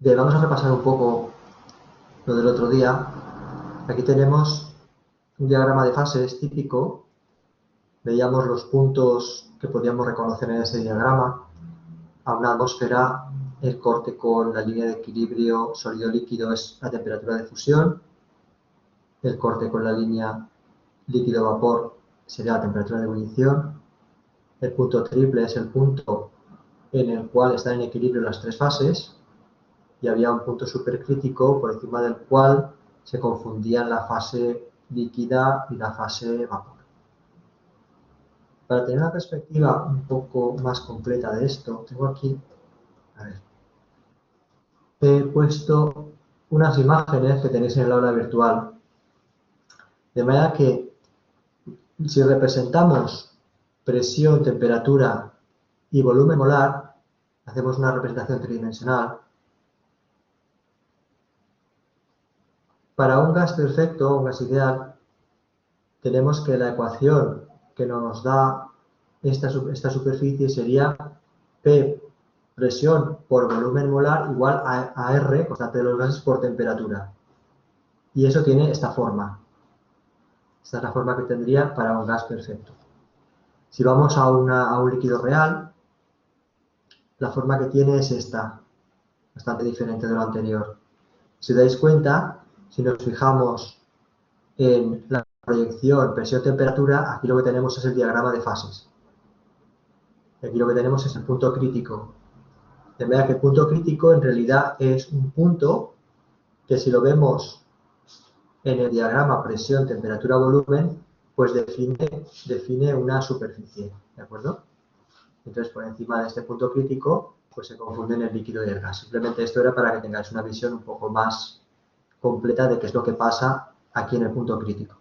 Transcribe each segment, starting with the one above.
Bien, vamos a repasar un poco lo del otro día. Aquí tenemos un diagrama de fases típico. Veíamos los puntos que podíamos reconocer en ese diagrama. A una atmósfera, el corte con la línea de equilibrio sólido-líquido es la temperatura de fusión. El corte con la línea líquido-vapor sería la temperatura de ebullición. El punto triple es el punto en el cual están en equilibrio las tres fases. Y había un punto supercrítico por encima del cual se confundían la fase líquida y la fase vapor. Para tener una perspectiva un poco más completa de esto, tengo aquí, he puesto unas imágenes que tenéis en el aula virtual, de manera que si representamos presión, temperatura y volumen molar, hacemos una representación tridimensional. Para un gas perfecto, un gas ideal, tenemos que la ecuación que nos da esta superficie sería P, presión por volumen molar, igual a R, constante de los gases, por temperatura. Y eso tiene esta forma. Esta es la forma que tendría para un gas perfecto. Si vamos a un líquido real, la forma que tiene es esta, bastante diferente de lo anterior. Si os dais cuenta, si nos fijamos en la proyección presión-temperatura, aquí lo que tenemos es el diagrama de fases. Aquí lo que tenemos es el punto crítico. De manera que el punto crítico en realidad es un punto que, si lo vemos en el diagrama presión, temperatura, volumen, pues define una superficie, ¿de acuerdo? Entonces, por encima de este punto crítico, pues se confunden el líquido y el gas. Simplemente esto era para que tengáis una visión un poco más completa de qué es lo que pasa aquí en el punto crítico.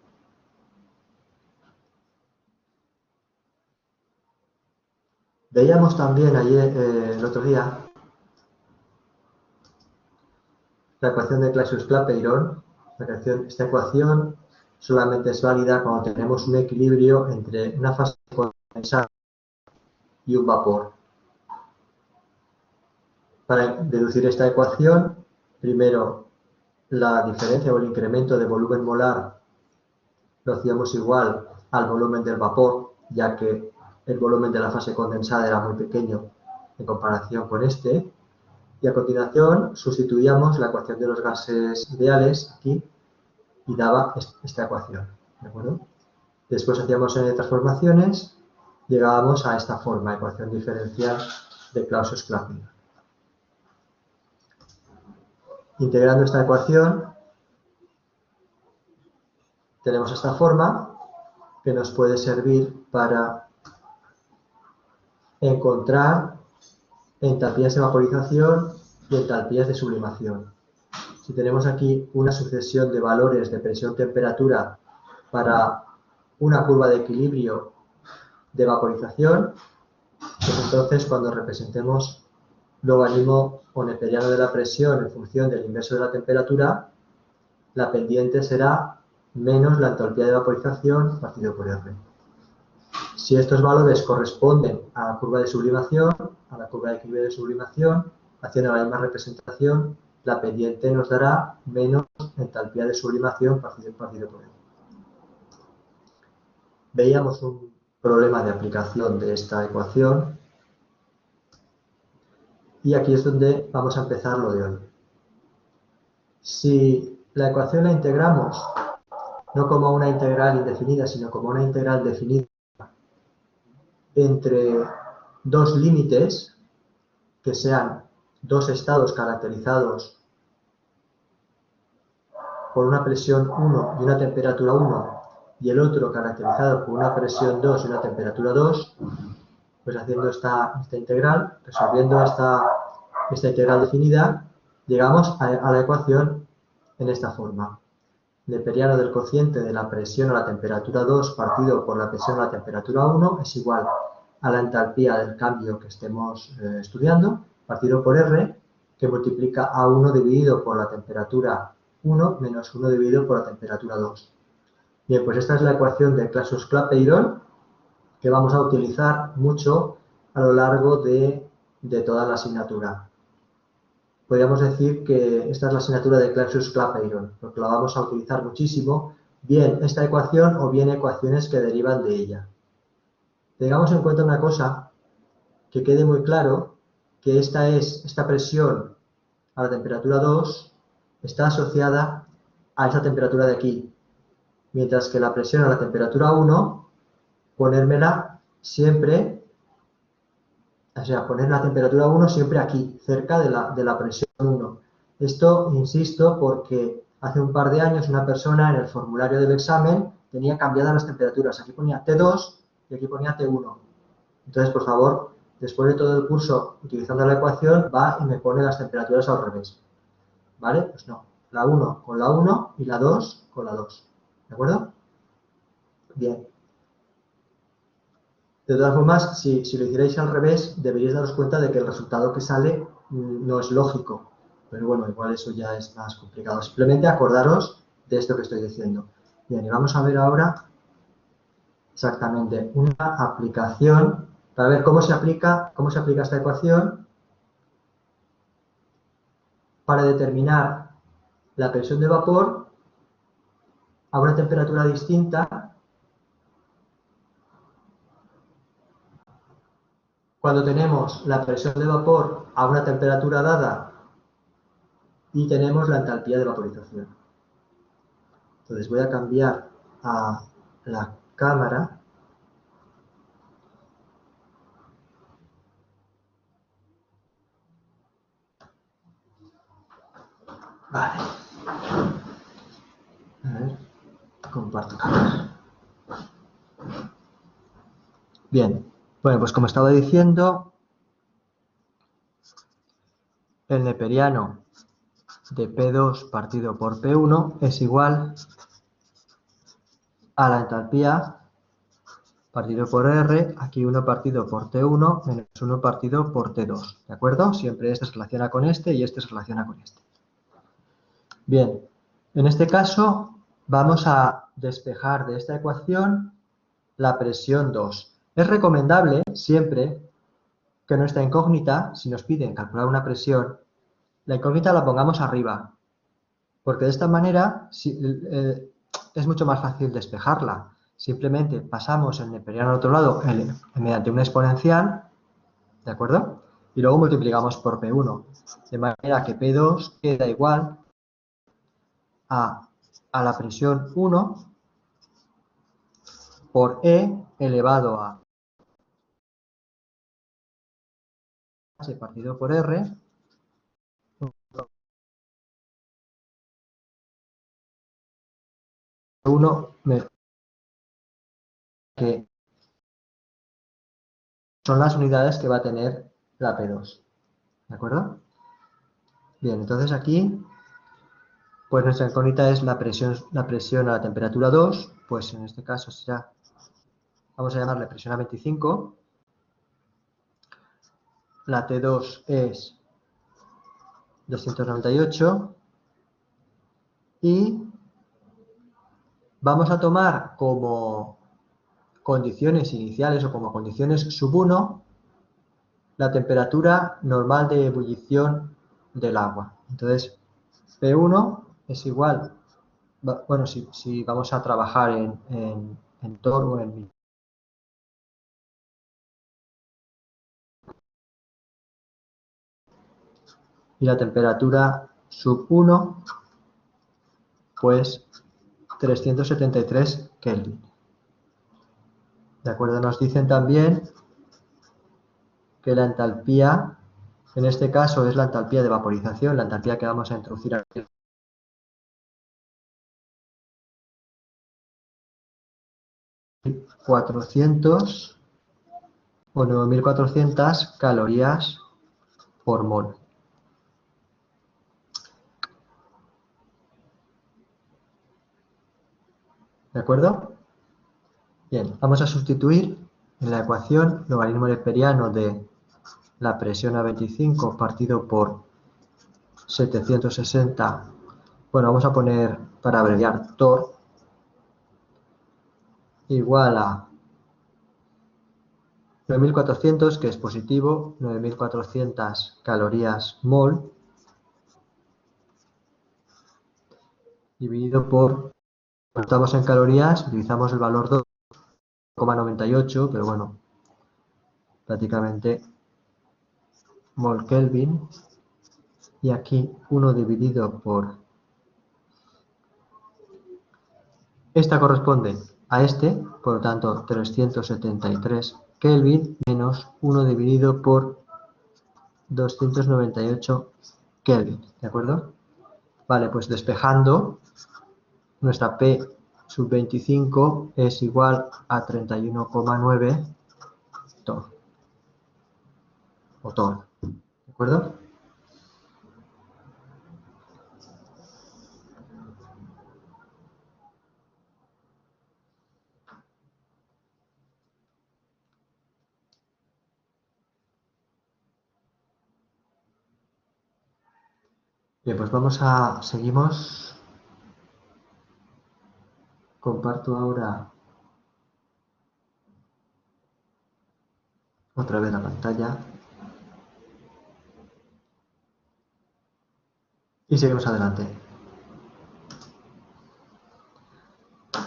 Veíamos también ayer, el otro día, la ecuación de Clausius-Clapeyron. Esta ecuación solamente es válida cuando tenemos un equilibrio entre una fase condensada y un vapor. Para deducir esta ecuación, primero la diferencia o el incremento de volumen molar lo hacíamos igual al volumen del vapor, ya que el volumen de la fase condensada era muy pequeño en comparación con este. Y a continuación sustituíamos la ecuación de los gases ideales aquí y daba esta ecuación, ¿de acuerdo? Después hacíamos transformaciones, llegábamos a esta forma, ecuación diferencial de Clausius-Clapeyron. Integrando esta ecuación, tenemos esta forma que nos puede servir para encontrar entalpías de vaporización y entalpías de sublimación. Si tenemos aquí una sucesión de valores de presión-temperatura para una curva de equilibrio de vaporización, pues entonces cuando representemos logaritmo o neperiano de la presión en función del inverso de la temperatura, la pendiente será menos la entalpía de vaporización partido por R. Si estos valores corresponden a la curva de sublimación, a la curva de equilibrio de sublimación, haciendo la misma representación, la pendiente nos dará menos entalpía de sublimación partido por R. Veíamos un problema de aplicación de esta ecuación y aquí es donde vamos a empezar lo de hoy. Si la ecuación la integramos no como una integral indefinida, sino como una integral definida entre dos límites que sean dos estados caracterizados por una presión 1 y una temperatura 1 y el otro caracterizado por una presión 2 y una temperatura 2, pues haciendo esta integral, resolviendo esta integral definida, llegamos a la ecuación en esta forma. Neperiano del cociente de la presión a la temperatura 2 partido por la presión a la temperatura 1 es igual a la entalpía del cambio que estemos estudiando, partido por R, que multiplica a 1 dividido por la temperatura 1 menos 1 dividido por la temperatura 2. Bien, pues esta es la ecuación de Clausius-Clapeyron que vamos a utilizar mucho a lo largo de toda la asignatura. podríamos decir que esta es la asignatura de Clapeyron, porque la vamos a utilizar muchísimo, bien esta ecuación o bien ecuaciones que derivan de ella. Tengamos en cuenta una cosa, que quede muy claro, que esta presión a la temperatura 2 está asociada a esta temperatura de aquí, mientras que la presión a la temperatura 1, ponérmela siempre, o sea, poner la temperatura 1 siempre aquí, cerca de la presión 1. Esto, insisto, porque hace un par de años una persona en el formulario del examen tenía cambiadas las temperaturas. Aquí ponía T2 y aquí ponía T1. Entonces, por favor, después de todo el curso, utilizando la ecuación, va y me pone las temperaturas al revés. ¿Vale? Pues no. La 1 con la 1 y la 2 con la 2. ¿De acuerdo? Bien. De todas formas, si lo hicierais al revés, deberíais daros cuenta de que el resultado que sale no es lógico. Pero bueno, igual eso ya es más complicado. Simplemente acordaros de esto que estoy diciendo. Bien, y vamos a ver ahora exactamente una aplicación para ver cómo se aplica esta ecuación para determinar la presión de vapor a una temperatura distinta cuando tenemos la presión de vapor a una temperatura dada y tenemos la entalpía de vaporización. Entonces voy a cambiar a la cámara. Vale. A ver, comparto cámara. Bien, bueno, pues como estaba diciendo, el neperiano de P2 partido por P1 es igual a la entalpía partido por R, aquí 1 partido por T1 menos 1 partido por T2, ¿de acuerdo? Siempre este se relaciona con este y este se relaciona con este. Bien, en este caso vamos a despejar de esta ecuación la presión 2. Es recomendable siempre que nuestra incógnita, si nos piden calcular una presión, la incógnita la pongamos arriba, porque de esta manera es mucho más fácil despejarla. Simplemente pasamos el neperiano al otro lado mediante una exponencial, ¿de acuerdo? Y luego multiplicamos por P1, de manera que P2 queda igual a la presión 1 por E elevado a H partido por R, 1 que son las unidades que va a tener la P2. ¿De acuerdo? Bien, entonces aquí, pues nuestra incógnita es la presión a la temperatura 2, pues en este caso será, vamos a llamarle presión a 25. La T2 es 298 y vamos a tomar como condiciones iniciales o como condiciones sub 1 la temperatura normal de ebullición del agua. Entonces, P1 es igual, bueno, si vamos a trabajar en TOR o en y la temperatura sub 1, pues 373 Kelvin. ¿De acuerdo? Nos dicen también que la entalpía, en este caso es la entalpía de vaporización, la entalpía que vamos a introducir aquí. ...400 o 9.400 calorías por mol. ¿De acuerdo? Bien, vamos a sustituir en la ecuación logaritmo neperiano de la presión a 25 partido por 760. Bueno, vamos a poner, para abreviar, TOR igual a 9.400, que es positivo, 9.400 calorías mol, dividido por, cuando estamos en calorías, utilizamos el valor 2,98, pero bueno, prácticamente mol Kelvin. Y aquí 1 dividido por... Esta corresponde a este, por lo tanto 373 Kelvin menos 1 dividido por 298 Kelvin, ¿de acuerdo? Vale, pues despejando, nuestra P sub 25 es igual a 31,9 torr, o torr, ¿de acuerdo? Bien, pues seguimos. Comparto ahora otra vez la pantalla. Y seguimos adelante.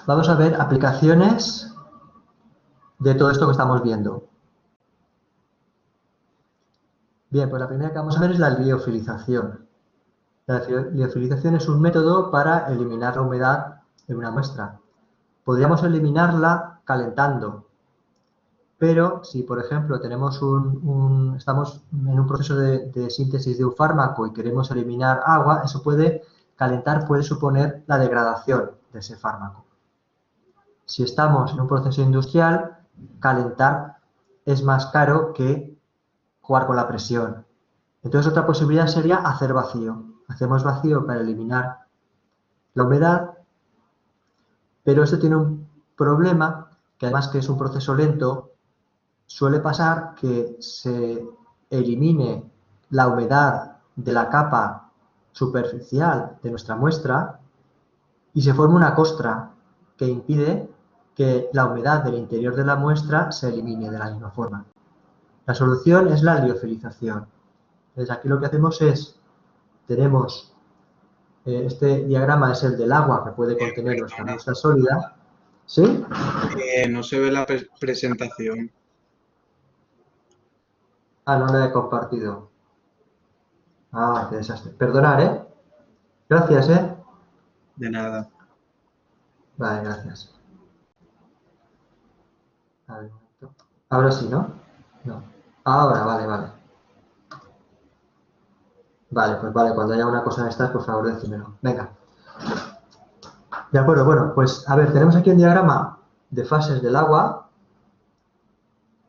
Vamos a ver aplicaciones de todo esto que estamos viendo. Bien, pues la primera que vamos a ver es la liofilización. La liofilización es un método para eliminar la humedad de una muestra. Podríamos eliminarla calentando, pero si, por ejemplo, tenemos estamos en un proceso de síntesis de un fármaco y queremos eliminar agua, eso calentar puede suponer la degradación de ese fármaco. Si estamos en un proceso industrial, calentar es más caro que jugar con la presión. Entonces, otra posibilidad sería hacer vacío. Hacemos vacío para eliminar la humedad, pero esto tiene un problema, que además que es un proceso lento, suele pasar que se elimine la humedad de la capa superficial de nuestra muestra y se forma una costra que impide que la humedad del interior de la muestra se elimine de la misma forma. La solución es la liofilización. Entonces aquí lo que hacemos es, tenemos, este diagrama es el del agua que puede contener nuestra muestra sólida. ¿Sí? No se ve la presentación. Ah, no la he compartido. Ah, qué desastre. Perdonar, ¿eh? Gracias, ¿eh? De nada. Vale, gracias. A ver, un momento. Ahora sí, ¿no? No. Ahora, vale. Vale, pues vale, cuando haya una cosa de estas, por favor, decímelo. Venga. De acuerdo, bueno, pues a ver, tenemos aquí un diagrama de fases del agua.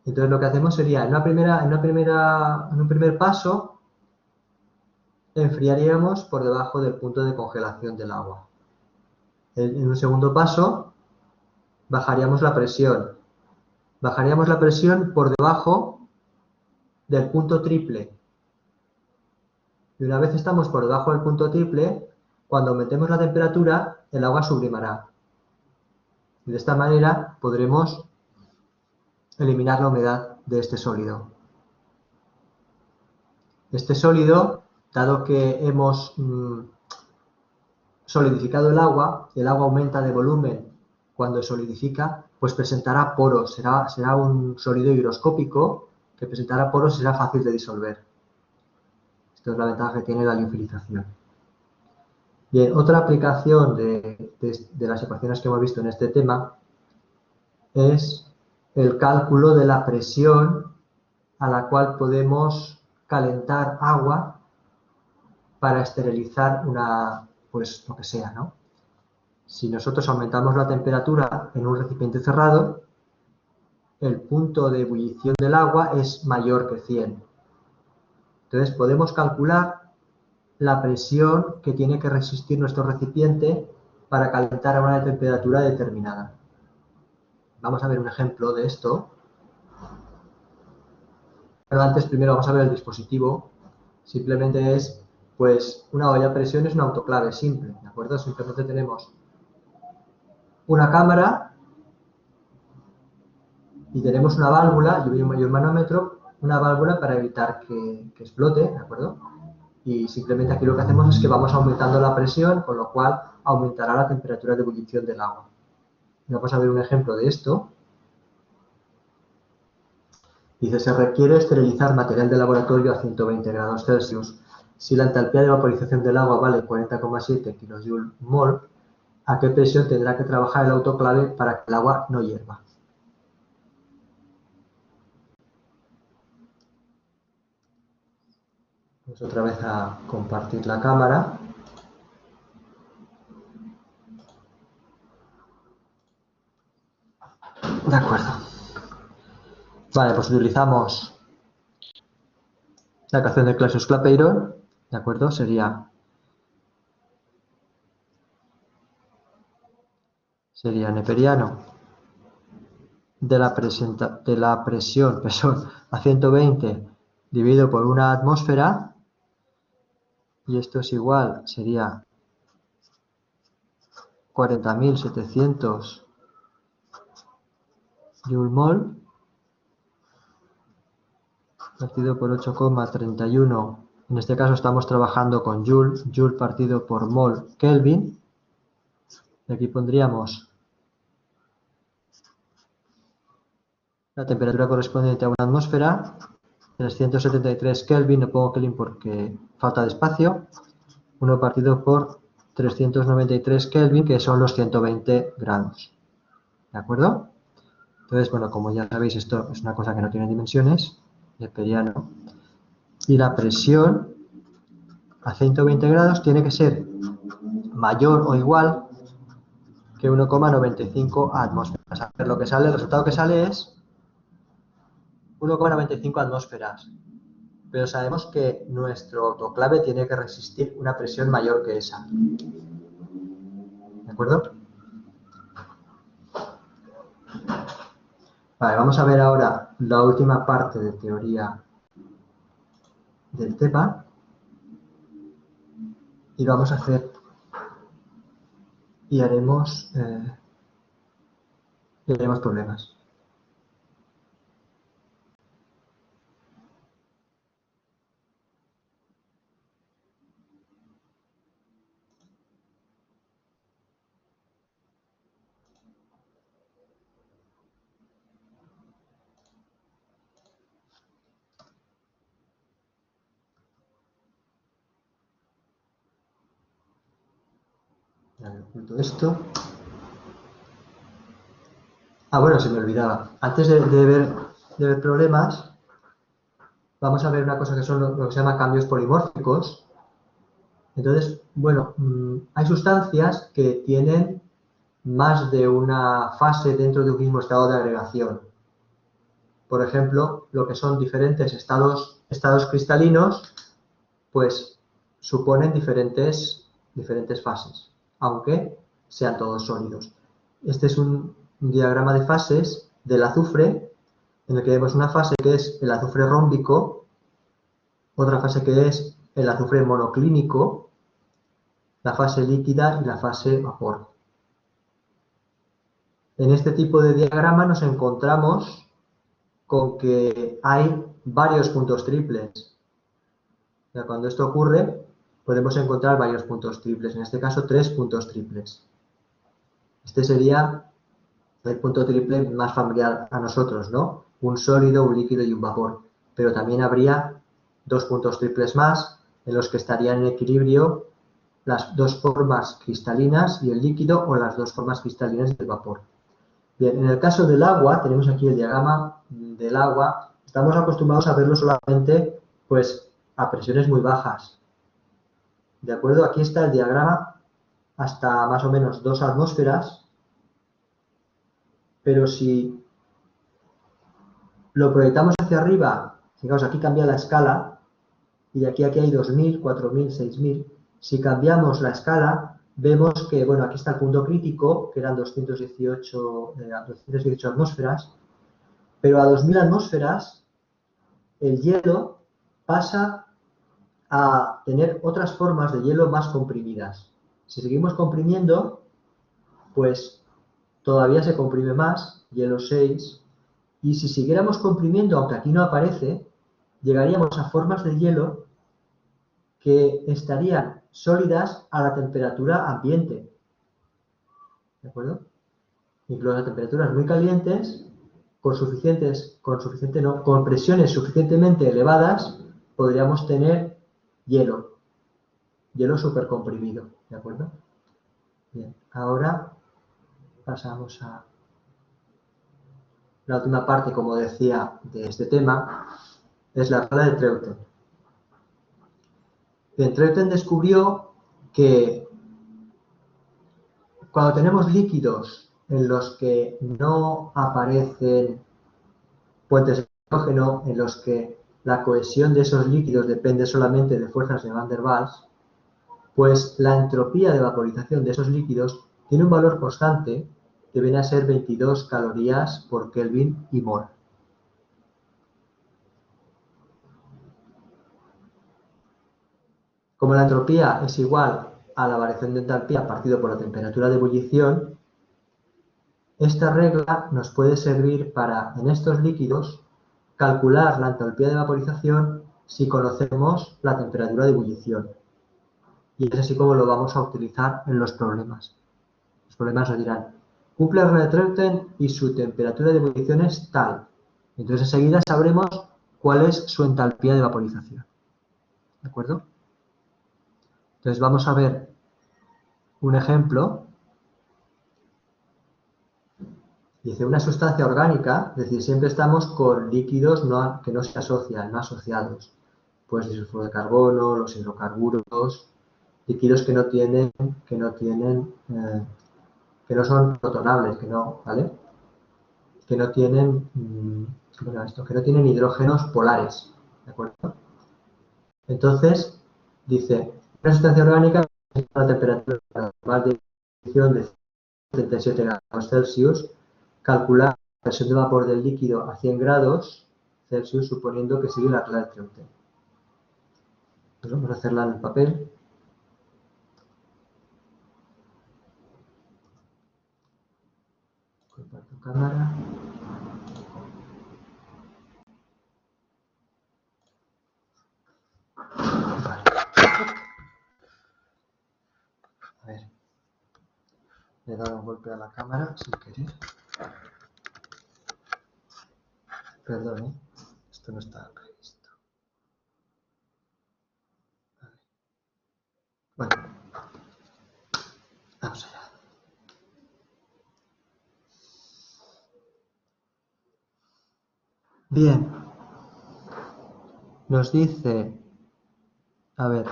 Entonces lo que hacemos sería, en un primer paso, enfriaríamos por debajo del punto de congelación del agua. En un segundo paso, bajaríamos la presión. Bajaríamos la presión por debajo del punto triple. Y una vez estamos por debajo del punto triple, cuando aumentemos la temperatura, el agua sublimará. Y de esta manera podremos eliminar la humedad de este sólido. Este sólido, dado que hemos solidificado el agua aumenta de volumen cuando solidifica, pues presentará poros, será un sólido higroscópico que presentará poros y será fácil de disolver. Esta es la ventaja que tiene la liofilización. Bien, otra aplicación de las ecuaciones que hemos visto en este tema es el cálculo de la presión a la cual podemos calentar agua para esterilizar pues lo que sea, ¿no? Si nosotros aumentamos la temperatura en un recipiente cerrado, el punto de ebullición del agua es mayor que 100. Entonces podemos calcular la presión que tiene que resistir nuestro recipiente para calentar a una temperatura determinada. Vamos a ver un ejemplo de esto. Pero antes, primero vamos a ver el dispositivo. Simplemente es, pues, una olla a presión es un autoclave simple, ¿de acuerdo? Simplemente tenemos una cámara y tenemos una válvula y un manómetro, una válvula para evitar que explote, ¿de acuerdo? Y simplemente aquí lo que hacemos es que vamos aumentando la presión, con lo cual aumentará la temperatura de ebullición del agua. Vamos a ver un ejemplo de esto. Dice, se requiere esterilizar material de laboratorio a 120 grados Celsius. Si la entalpía de vaporización del agua vale 40,7 kJ/mol, ¿a qué presión tendrá que trabajar el autoclave para que el agua no hierva? Vamos otra vez a compartir la cámara. De acuerdo. Vale, pues utilizamos la ecuación de Clausius-Clapeyron, ¿de acuerdo? Sería neperiano de la presión a 120 dividido por una atmósfera, y esto es igual, sería 40.700 Joule-mol partido por 8,31. En este caso estamos trabajando con Joule, Joule partido por mol Kelvin. Y aquí pondríamos la temperatura correspondiente a una atmósfera, 373 Kelvin, no pongo Kelvin porque falta de espacio, 1 partido por 393 Kelvin, que son los 120 grados. ¿De acuerdo? Entonces, bueno, como ya sabéis, esto es una cosa que no tiene dimensiones, neperiano. Y la presión a 120 grados tiene que ser mayor o igual que 1,95 atmósferas. A ver, lo que sale, el resultado que sale es 1,95 atmósferas. Pero sabemos que nuestro autoclave tiene que resistir una presión mayor que esa. ¿De acuerdo? Vale, vamos a ver ahora la última parte de teoría del tema. Y vamos a hacer y haremos problemas. Oculto esto. Bueno, se me olvidaba. Antes de ver problemas, vamos a ver una cosa que son lo que se llama cambios polimórficos. Entonces, bueno, hay sustancias que tienen más de una fase dentro de un mismo estado de agregación. Por ejemplo, lo que son diferentes estados cristalinos, pues suponen diferentes fases, aunque sean todos sólidos. Este es un diagrama de fases del azufre, en el que vemos una fase que es el azufre rómbico, otra fase que es el azufre monoclínico, la fase líquida y la fase vapor. En este tipo de diagrama nos encontramos con que hay varios puntos triples. O sea, cuando esto ocurre, podemos encontrar varios puntos triples, en este caso 3 puntos triples. Este sería el punto triple más familiar a nosotros, ¿no? Un sólido, un líquido y un vapor. Pero también habría 2 puntos triples más, en los que estarían en equilibrio las 2 formas cristalinas y el líquido, o las 2 formas cristalinas y el vapor. Bien, en el caso del agua, tenemos aquí el diagrama del agua. Estamos acostumbrados a verlo solamente, pues, a presiones muy bajas. ¿De acuerdo? Aquí está el diagrama hasta más o menos 2 atmósferas. Pero si lo proyectamos hacia arriba, fijaos, aquí cambia la escala, y aquí hay 2.000, 4.000, 6.000. Si cambiamos la escala, vemos que, bueno, aquí está el punto crítico, que eran 218 atmósferas, pero a 2.000 atmósferas el hielo pasa a tener otras formas de hielo más comprimidas. Si seguimos comprimiendo, pues todavía se comprime más, hielo 6, y si siguiéramos comprimiendo, aunque aquí no aparece, llegaríamos a formas de hielo que estarían sólidas a la temperatura ambiente. ¿de acuerdo? Incluso a temperaturas muy calientes, con presiones suficientemente elevadas, podríamos tener hielo supercomprimido, ¿de acuerdo? Bien, ahora pasamos a la última parte, como decía, de este tema, es la regla de Treuten. Bien, Treuten descubrió que cuando tenemos líquidos en los que no aparecen puentes de hidrógeno, en los que la cohesión de esos líquidos depende solamente de fuerzas de Van der Waals, pues la entropía de vaporización de esos líquidos tiene un valor constante que viene a ser 22 calorías por Kelvin y mol. Como la entropía es igual a la variación de entalpía partido por la temperatura de ebullición, esta regla nos puede servir para, en estos líquidos, calcular la entalpía de vaporización si conocemos la temperatura de ebullición. Y es así como lo vamos a utilizar en los problemas. Los problemas nos dirán, cumple la regla de Treuten y su temperatura de ebullición es tal. Entonces enseguida sabremos cuál es su entalpía de vaporización. ¿De acuerdo? Entonces vamos a ver un ejemplo. Dice, una sustancia orgánica, es decir, siempre estamos con líquidos que no se asocian, no asociados. Pues el sulfuro de carbono, los hidrocarburos, líquidos que no son protonables, ¿vale? Que no tienen, que no tienen hidrógenos polares, ¿de acuerdo? Entonces, dice, una sustancia orgánica a una temperatura normal de ebullición de 77 grados Celsius, calcular la presión de vapor del líquido a 100 grados Celsius, suponiendo que sigue la regla de Treuten. Pues vamos a hacerla en el papel. Comparto cámara. Vale. A ver. Le he dado un golpe a la cámara sin querer. Perdón, ¿eh? Esto no estaba previsto. Bueno, vamos allá. Bien, nos dice, a ver,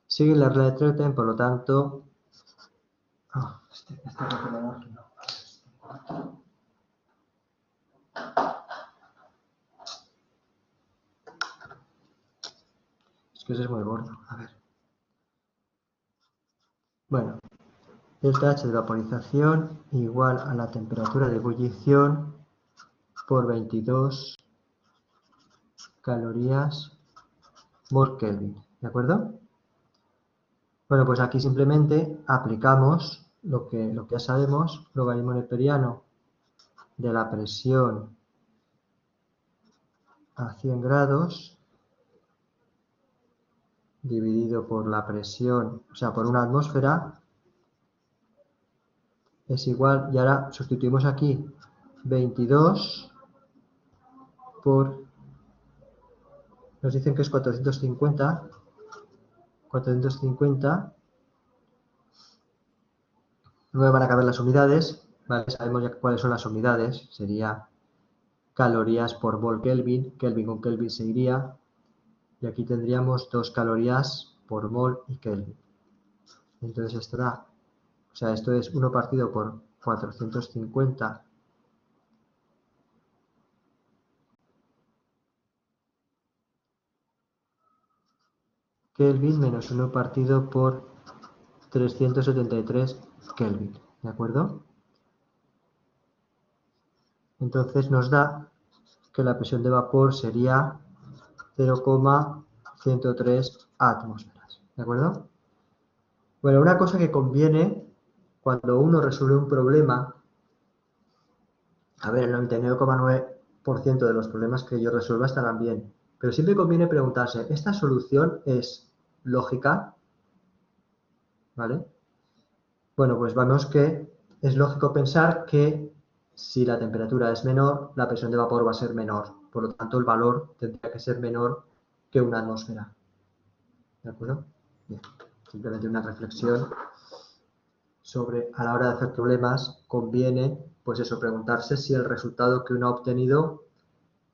sigue la regla de Treuten, por lo tanto, este calculador no. Es que ese es muy gordo, a ver. Bueno, delta H de vaporización igual a la temperatura de ebullición por 22 calorías por Kelvin, ¿de acuerdo? Bueno, pues aquí simplemente aplicamos lo que ya sabemos, logaritmo neperiano de la presión a 100 grados dividido por la presión, o sea, por una atmósfera, es igual, y ahora sustituimos aquí 22 por, nos dicen que es 450, no me van a caber las unidades, ¿vale? Sabemos ya cuáles son las unidades, sería calorías por mol Kelvin, Kelvin con Kelvin se iría, y aquí tendríamos 2 calorías por mol y Kelvin. Entonces esto da, o sea, esto es 1 partido por 450 Kelvin menos 1 partido por 373 Kelvin, ¿de acuerdo? Entonces nos da que la presión de vapor sería 0,103 atmósferas, ¿de acuerdo? Bueno, una cosa que conviene cuando uno resuelve un problema, a ver, el 99,9% de los problemas que yo resuelva estarán bien, pero siempre conviene preguntarse, ¿esta solución es lógica? ¿Vale? Bueno, pues vemos que es lógico pensar que si la temperatura es menor, la presión de vapor va a ser menor. Por lo tanto, el valor tendría que ser menor que una atmósfera. ¿De acuerdo? Bien. Simplemente una reflexión sobre, a la hora de hacer problemas, conviene, pues eso, preguntarse si el resultado que uno ha obtenido,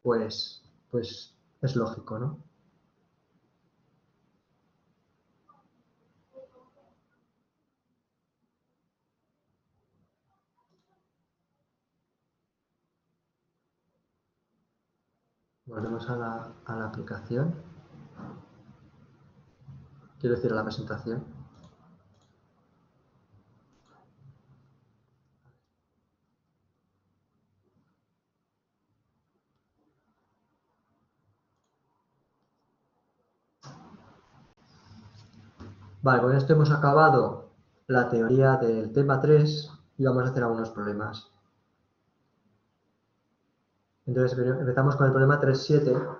pues es lógico, ¿no? Volvemos a la aplicación. Quiero decir, a la presentación. Vale, con esto hemos acabado la teoría del tema 3 y vamos a hacer algunos problemas. Entonces empezamos con el problema 3.7.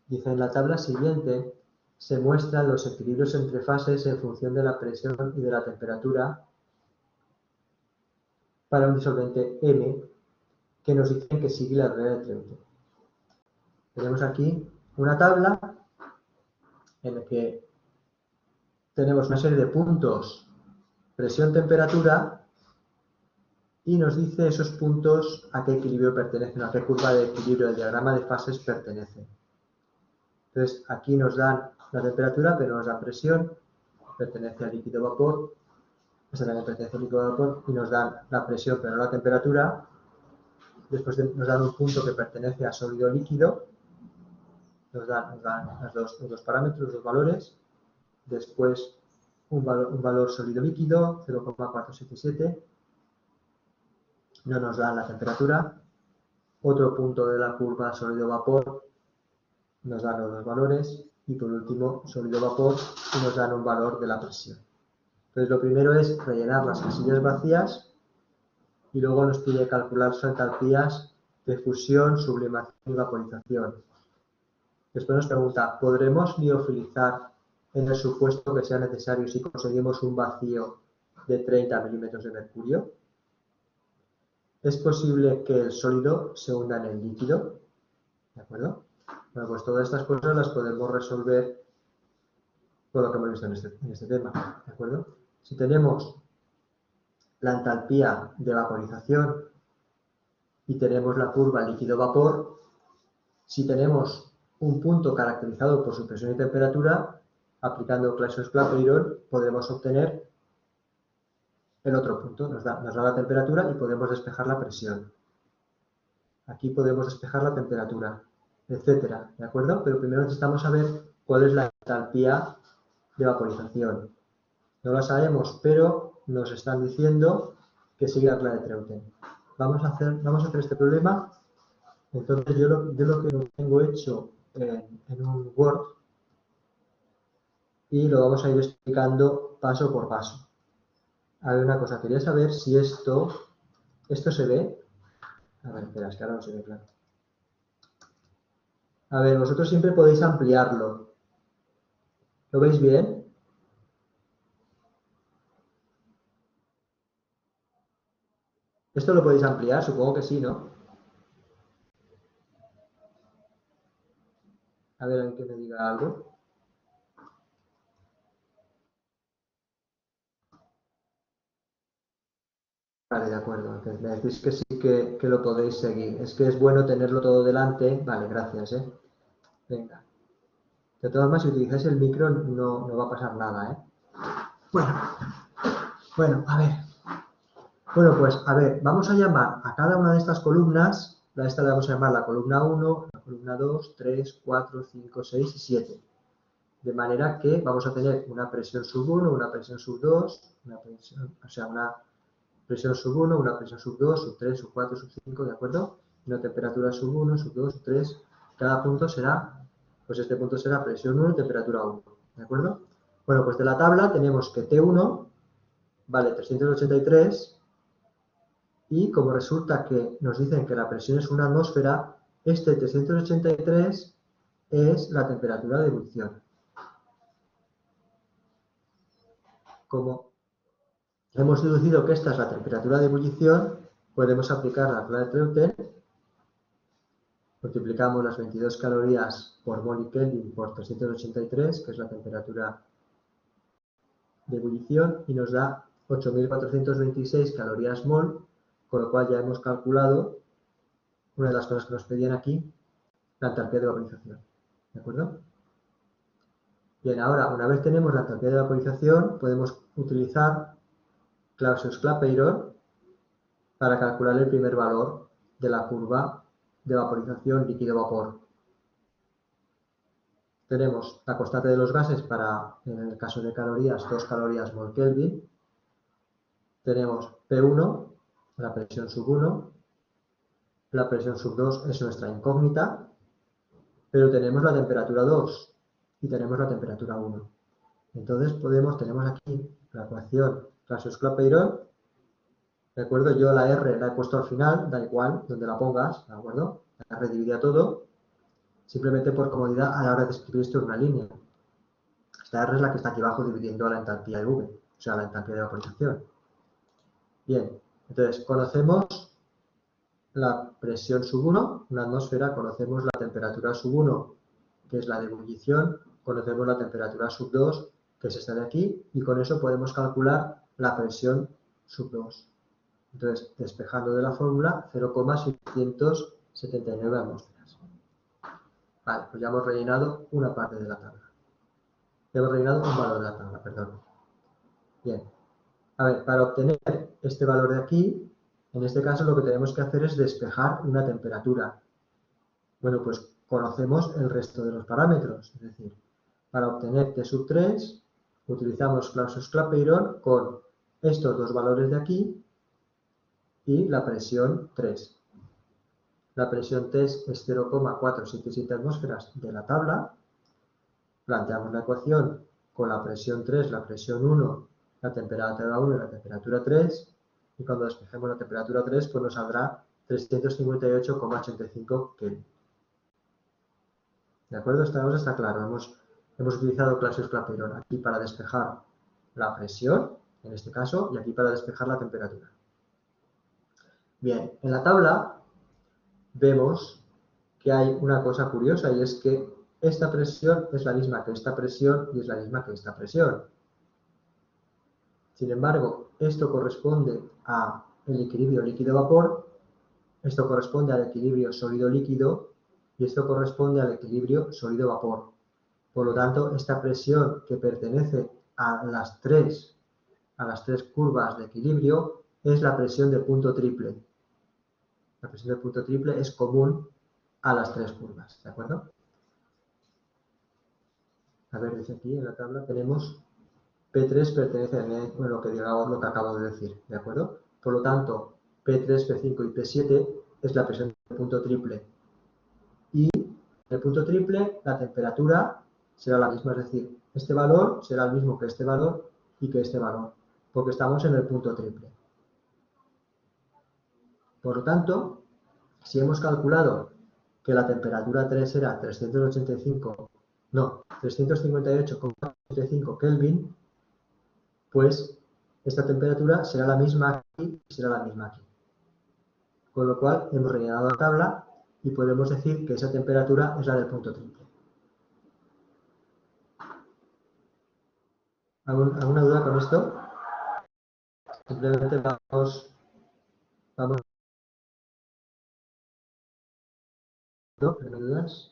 Dice, en la tabla siguiente se muestran los equilibrios entre fases en función de la presión y de la temperatura para un disolvente M que nos dicen que sigue la regla de Treuten. Tenemos aquí una tabla en la que tenemos una serie de puntos, presión, temperatura, y nos dice esos puntos a qué equilibrio pertenecen, a qué curva de equilibrio del diagrama de fases pertenecen. Entonces, aquí nos dan la temperatura, pero nos dan presión, pertenece al líquido vapor, esta también pertenece al líquido vapor, y nos dan la presión, pero no la temperatura. Después nos dan un punto que pertenece a sólido líquido, nos dan los dos parámetros, los dos valores. Después un valor sólido líquido, 0,477, no nos dan la temperatura. Otro punto de la curva sólido vapor, nos dan los dos valores. Y por último, sólido vapor, y nos dan un valor de la presión. Entonces, lo primero es rellenar las casillas vacías y luego nos pide calcular sus entalpías de fusión, sublimación y vaporización. Después nos pregunta, ¿podremos liofilizar en el supuesto que sea necesario si conseguimos un vacío de 30 milímetros de mercurio? ¿Es posible que el sólido se hunda en el líquido? ¿De acuerdo? Bueno, pues todas estas cosas las podemos resolver con lo que hemos visto en este tema. ¿De acuerdo? Si tenemos la entalpía de vaporización y tenemos la curva líquido-vapor, si tenemos un punto caracterizado por su presión y temperatura, aplicando Clapeyron podremos obtener el otro punto. Nos da la temperatura y podemos despejar la presión. Aquí podemos despejar la temperatura, etcétera, ¿de acuerdo? Pero primero necesitamos saber cuál es la entalpía de vaporización. No la sabemos, pero nos están diciendo que sigue la regla de Treuten. Vamos a hacer este problema. Entonces yo lo que lo tengo hecho en un Word y lo vamos a ir explicando paso por paso. A ver, una cosa, quería saber si esto se ve. A ver, espera, es que ahora no se ve claro. A ver, vosotros siempre podéis ampliarlo. ¿Lo veis bien? ¿Esto lo podéis ampliar? Supongo que sí, ¿no? A ver, alguien que me diga algo. Vale, de acuerdo. Entonces me decís que sí que lo podéis seguir. Es que es bueno tenerlo todo delante. Vale, gracias, ¿eh? Venga. De todas maneras, si utilizáis el micro no va a pasar nada, ¿eh? Bueno, a ver. Bueno, pues a ver, vamos a llamar a cada una de estas columnas, esta la vamos a llamar la columna 1, la columna 2, 3, 4, 5, 6 y 7. De manera que vamos a tener una presión sub 1, una presión sub 2, una presión sub 1, una presión sub 2, sub 3, sub 4, sub 5, ¿de acuerdo? Una temperatura sub 1, sub 2, sub 3. Cada punto será, pues este punto será presión 1 y temperatura 1, ¿de acuerdo? Bueno, pues de la tabla tenemos que T1 vale 383 y como resulta que nos dicen que la presión es una atmósfera, este 383 es la temperatura de ebullición. Como hemos deducido que esta es la temperatura de ebullición, podemos aplicar la regla de Treuten. Multiplicamos las 22 calorías por mol y Kelvin por 383, que es la temperatura de ebullición, y nos da 8.426 calorías mol, con lo cual ya hemos calculado una de las cosas que nos pedían aquí, la entalpía de vaporización. ¿De acuerdo? Bien, ahora, una vez tenemos la entalpía de vaporización, podemos utilizar Clausius-Clapeyron para calcular el primer valor de la curva de vaporización líquido-vapor. Tenemos la constante de los gases para, en el caso de calorías, 2 calorías mol Kelvin. Tenemos P1, la presión sub 1. La presión sub 2 es nuestra incógnita, pero tenemos la temperatura 2 y tenemos la temperatura 1. Entonces tenemos aquí la ecuación Clausius-Clapeyron. ¿De acuerdo? Yo la R la he puesto al final, da igual donde la pongas, ¿de acuerdo? La R divide a todo, simplemente por comodidad a la hora de escribir esto en una línea. Esta R es la que está aquí abajo dividiendo a la entalpía V, o sea, la entalpía de vaporización. Bien, entonces conocemos la presión sub 1, una atmósfera, conocemos la temperatura sub 1, que es la de ebullición, conocemos la temperatura sub 2, que es esta de aquí, y con eso podemos calcular la presión sub 2. Entonces, despejando de la fórmula, 0,679 atmósferas. Vale, pues ya hemos rellenado una parte de la tabla. Ya hemos rellenado un valor de la tabla, perdón. Bien. A ver, para obtener este valor de aquí, en este caso lo que tenemos que hacer es despejar una temperatura. Bueno, pues conocemos el resto de los parámetros. Es decir, para obtener T sub 3, utilizamos Clausius-Clapeyron con estos dos valores de aquí y la presión 3. La presión T es 0,477 atmósferas de la tabla. Planteamos la ecuación con la presión 3, la presión 1, la temperatura 1 y la temperatura 3. Y cuando despejemos la temperatura 3, pues nos saldrá 358,85 Kelvin. ¿De acuerdo? Esta cosa está claro. Hemos utilizado Clausius-Clapeyron aquí para despejar la presión, en este caso, y aquí para despejar la temperatura. Bien, en la tabla vemos que hay una cosa curiosa y es que esta presión es la misma que esta presión y es la misma que esta presión. Sin embargo, esto corresponde al equilibrio líquido-vapor, esto corresponde al equilibrio sólido-líquido y esto corresponde al equilibrio sólido-vapor. Por lo tanto, esta presión que pertenece a las tres curvas de equilibrio es la presión de punto triple. La presión de punto triple es común a las tres curvas, ¿de acuerdo? A ver, dice aquí en la tabla tenemos P3 pertenece a lo que acabo de decir, ¿de acuerdo? Por lo tanto, P3, P5 y P7 es la presión de punto triple. Y en el punto triple la temperatura será la misma, es decir, este valor será el mismo que este valor y que este valor, porque estamos en el punto triple. Por lo tanto, si hemos calculado que la temperatura 3 era 358,85 Kelvin, pues esta temperatura será la misma aquí y será la misma aquí. Con lo cual hemos rellenado la tabla y podemos decir que esa temperatura es la del punto triple. ¿Alguna duda con esto? Simplemente vamos ¿no? ¿No hay dudas?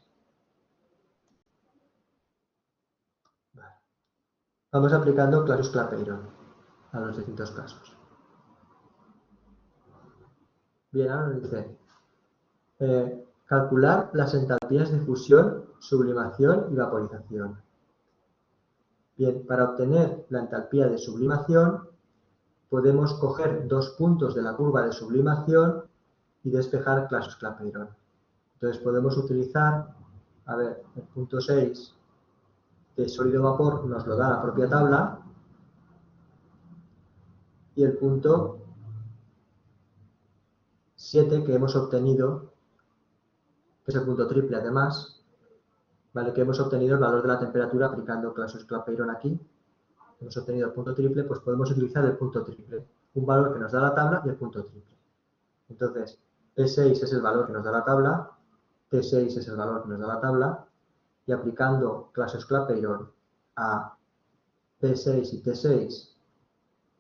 Vale. Vamos aplicando Clausius-Clapeyron a los distintos casos. Bien, ahora nos dice calcular las entalpías de fusión, sublimación y vaporización. Bien, para obtener la entalpía de sublimación podemos coger dos puntos de la curva de sublimación y despejar Clausius-Clapeyron. Entonces podemos utilizar, a ver, el punto 6 de sólido-vapor nos lo da la propia tabla y el punto 7 que hemos obtenido, que es el punto triple además, ¿vale? Que hemos obtenido el valor de la temperatura aplicando Clausius-Clapeyron aquí. hemos obtenido el punto triple, pues podemos utilizar el punto triple, un valor que nos da la tabla y el punto triple. Entonces, P6 es el valor que nos da la tabla, T6 es el valor que nos da la tabla, y aplicando Clapeyron a P6 y T6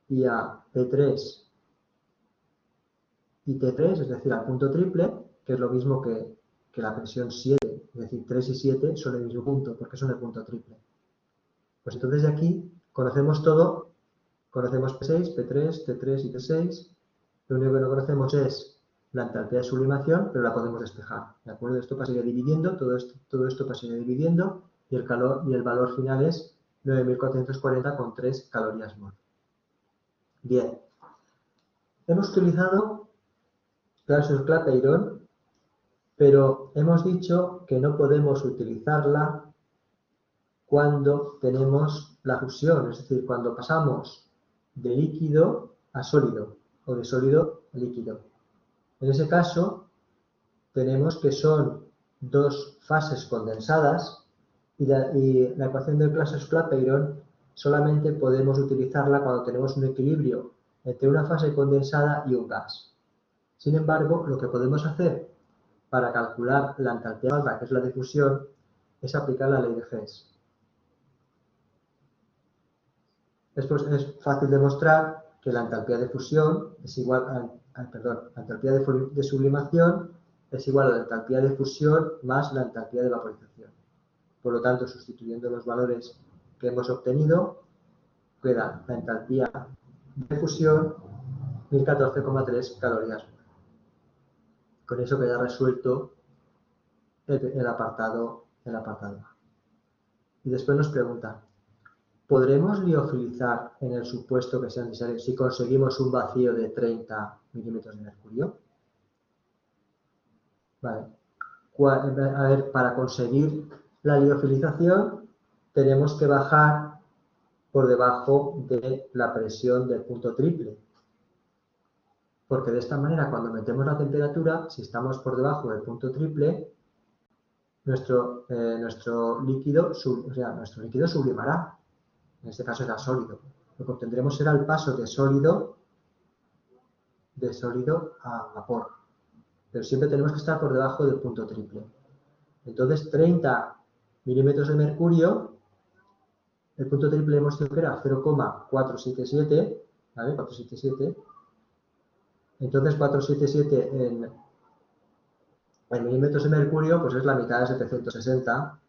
y a P3 y T3, es decir, al punto triple, que es lo mismo que la presión 7, es decir, 3 y 7 son el mismo punto, porque son el punto triple. Pues entonces de aquí conocemos todo, conocemos P6, P3, T3 y T6, lo único que no conocemos es la entalpía de sublimación, pero la podemos despejar, ¿de acuerdo? Esto pasaría dividiendo, todo esto pasaría dividiendo, y el valor final es 9.440 con 3 calorías mol. Bien, hemos utilizado Clapeyron, pero hemos dicho que no podemos utilizarla cuando tenemos la fusión, es decir, cuando pasamos de líquido a sólido o de sólido a líquido. En ese caso, tenemos que son dos fases condensadas y la ecuación del Clapeyron solamente podemos utilizarla cuando tenemos un equilibrio entre una fase condensada y un gas. Sin embargo, lo que podemos hacer para calcular la entalpía alta, que es la difusión, es aplicar la ley de Hess. Es fácil demostrar que la entalpía de fusión es igual la entalpía de sublimación es igual a la entalpía de fusión más la entalpía de vaporización. Por lo tanto, sustituyendo los valores que hemos obtenido, queda la entalpía de fusión 1014,3 calorías. Con eso queda resuelto el apartado A. Y después nos pregunta, ¿podremos liofilizar en el supuesto que sea necesario si conseguimos un vacío de 30 milímetros de mercurio? Vale. A ver, para conseguir la liofilización tenemos que bajar por debajo de la presión del punto triple. Porque de esta manera, cuando metemos la temperatura, si estamos por debajo del punto triple, nuestro líquido sublimará. En este caso era sólido. Lo que obtendremos será el paso de sólido a vapor. Pero siempre tenemos que estar por debajo del punto triple. Entonces, 30 milímetros de mercurio, el punto triple hemos dicho que era 0,477, ¿vale? 477. Entonces, 477 en milímetros de mercurio, pues es la mitad de 760.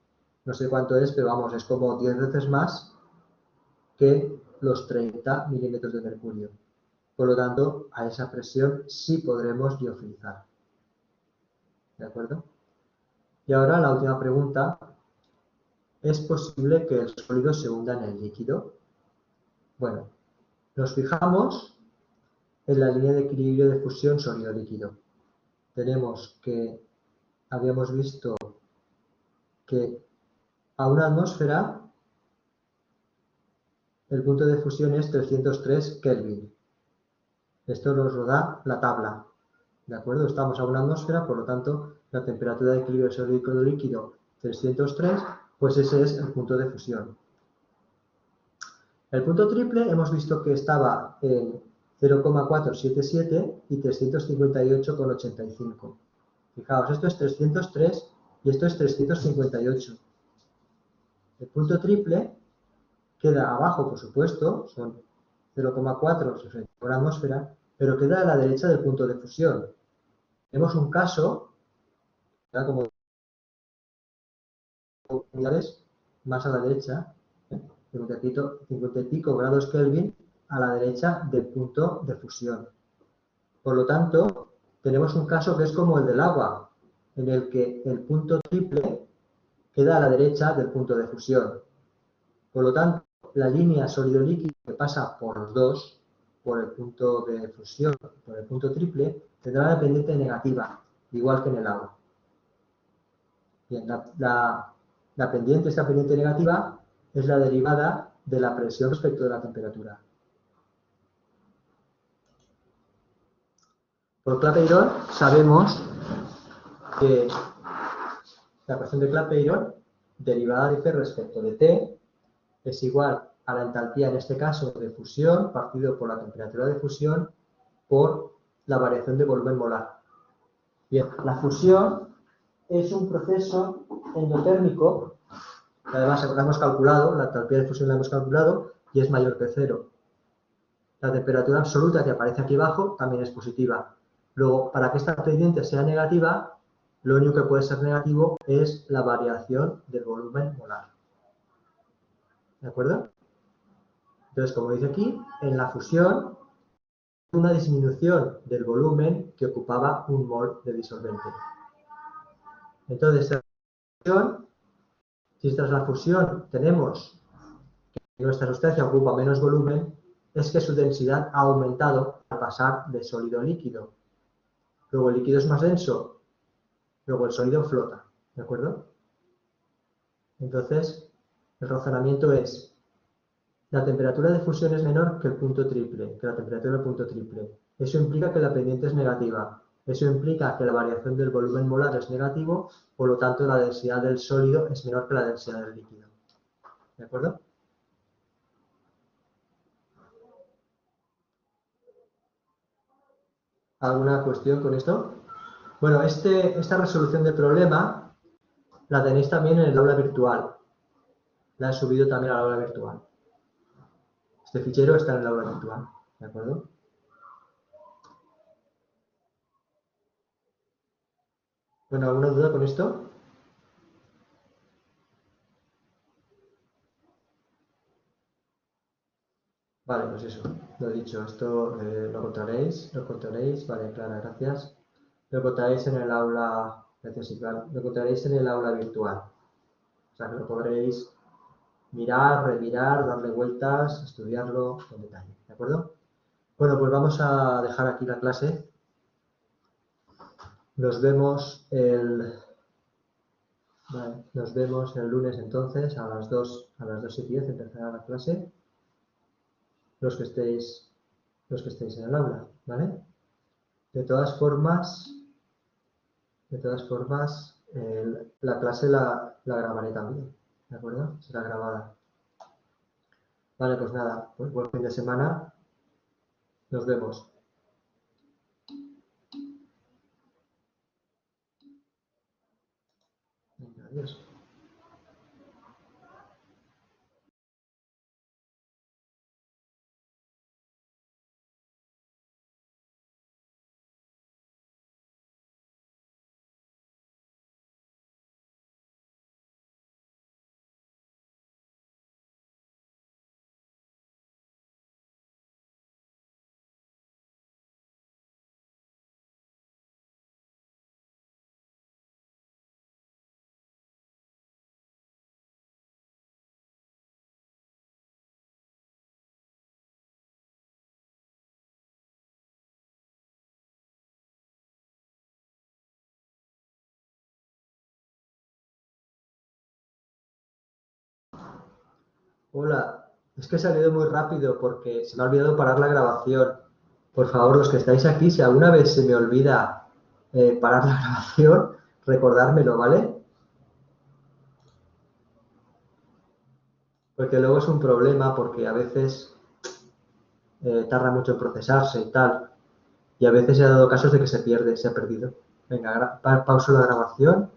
No sé cuánto es, pero vamos, es como 10 veces más que los 30 milímetros de mercurio. Por lo tanto, a esa presión sí podremos liofilizar. ¿De acuerdo? Y ahora la última pregunta. ¿Es posible que el sólido se hunda en el líquido? Bueno, nos fijamos en la línea de equilibrio de fusión sólido-líquido. Tenemos que, habíamos visto que a una atmósfera el punto de fusión es 303 Kelvin. Esto nos lo da la tabla. ¿De acuerdo? Estamos a una atmósfera, por lo tanto, la temperatura de equilibrio sólido-líquido 303, pues ese es el punto de fusión. El punto triple hemos visto que estaba en 0,477 y 358,85. Fijaos, esto es 303 y esto es 358. El punto triple queda abajo, por supuesto, son 0,4 por atmósfera, pero queda a la derecha del punto de fusión. Tenemos un caso, como unidades más a la derecha, 50 y pico grados Kelvin a la derecha del punto de fusión. Por lo tanto, tenemos un caso que es como el del agua, en el que el punto triple queda a la derecha del punto de fusión. Por lo tanto, la línea sólido-líquido que pasa por los dos, por el punto de fusión, por el punto triple, tendrá una pendiente negativa, igual que en el agua. Bien, esta pendiente negativa, es la derivada de la presión respecto de la temperatura. Por Clapeyron sabemos que la ecuación de Clapeyron, derivada de P respecto de T, es igual a la entalpía, en este caso de fusión, partido por la temperatura de fusión, por la variación de volumen molar. Bien, la fusión es un proceso endotérmico, que además la hemos calculado, la entalpía de fusión la hemos calculado, y es mayor que 0. La temperatura absoluta que aparece aquí abajo también es positiva. Luego, para que esta pendiente sea negativa, lo único que puede ser negativo es la variación del volumen molar. ¿De acuerdo? Entonces, como dice aquí, en la fusión, una disminución del volumen que ocupaba un mol de disolvente. Entonces, en la fusión, si tras la fusión tenemos que nuestra sustancia ocupa menos volumen, es que su densidad ha aumentado al pasar de sólido a líquido. Luego el líquido es más denso, luego el sólido flota, ¿de acuerdo? Entonces, el razonamiento es, la temperatura de fusión es menor que el punto triple, que la temperatura del punto triple. Eso implica que la pendiente es negativa. Eso implica que la variación del volumen molar es negativo, por lo tanto la densidad del sólido es menor que la densidad del líquido. ¿De acuerdo? ¿Alguna cuestión con esto? Bueno, esta resolución del problema la tenéis también en el aula virtual. La he subido también al aula virtual. Este fichero está en el aula virtual. ¿De acuerdo? Bueno, ¿alguna duda con esto? Vale, pues eso, lo he dicho, esto lo encontraréis, vale, Clara, gracias. Lo encontraréis en el aula, gracias Iván, lo encontraréis en el aula virtual. O sea que lo podréis mirar, remirar, darle vueltas, estudiarlo en detalle, ¿de acuerdo? Bueno, pues vamos a dejar aquí la clase. Nos vemos el lunes entonces a las 2:10 empezará la clase. Los que estéis en el aula, ¿vale? De todas formas, la clase la grabaré también, ¿de acuerdo? Será grabada. Vale, pues nada, pues buen fin de semana. Nos vemos. Venga, adiós. Hola, es que he salido muy rápido porque se me ha olvidado parar la grabación. Por favor, los que estáis aquí, si alguna vez se me olvida parar la grabación, recordármelo, ¿vale? Porque luego es un problema porque a veces tarda mucho en procesarse y tal. Y a veces he dado casos de que se pierde, se ha perdido. Venga, pauso la grabación.